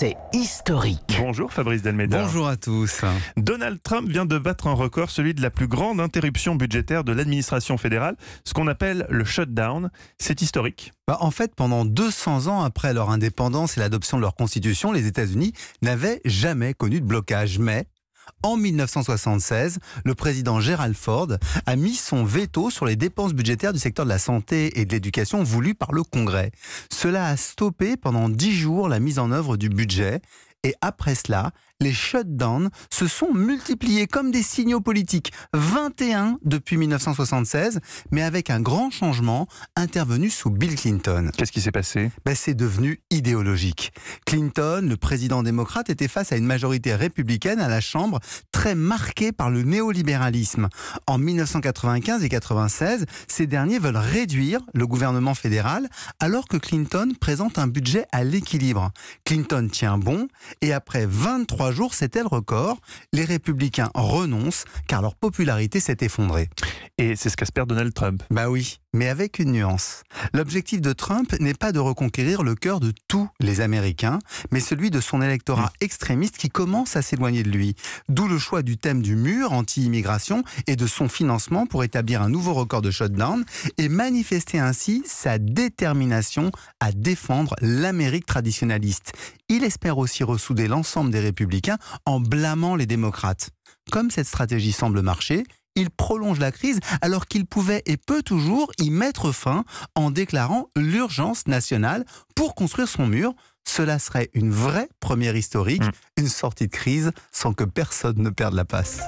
c'est historique. Bonjour Fabrice Delméda. Bonjour à tous. Donald Trump vient de battre un record, celui de la plus grande interruption budgétaire de l'administration fédérale, ce qu'on appelle le shutdown. C'est historique. En fait, pendant 200 ans après leur indépendance et l'adoption de leur constitution, les États-Unis n'avaient jamais connu de blocage. Mais en 1976, le président Gerald Ford a mis son veto sur les dépenses budgétaires du secteur de la santé et de l'éducation voulues par le Congrès. Cela a stoppé pendant 10 jours la mise en œuvre du budget. Et après cela, les shutdowns se sont multipliés comme des signaux politiques. 21 depuis 1976, mais avec un grand changement intervenu sous Bill Clinton. Qu'est-ce qui s'est passé ? C'est devenu idéologique. Clinton, le président démocrate, était face à une majorité républicaine à la Chambre très marquée par le néolibéralisme. En 1995 et 1996, ces derniers veulent réduire le gouvernement fédéral alors que Clinton présente un budget à l'équilibre. Clinton tient bon et après 23 jours, c'était le record. Les républicains renoncent car leur popularité s'est effondrée. Et c'est ce qu'espère Donald Trump. Oui, mais avec une nuance. L'objectif de Trump n'est pas de reconquérir le cœur de tous les Américains, mais celui de son électorat extrémiste qui commence à s'éloigner de lui. D'où le choix du thème du mur anti-immigration et de son financement pour établir un nouveau record de shutdown et manifester ainsi sa détermination à défendre l'Amérique traditionnaliste. Il espère aussi ressouder l'ensemble des républicains en blâmant les démocrates. Comme cette stratégie semble marcher, il prolonge la crise alors qu'il pouvait et peut toujours y mettre fin en déclarant l'urgence nationale pour construire son mur. Cela serait une vraie première historique, une sortie de crise sans que personne ne perde la pace.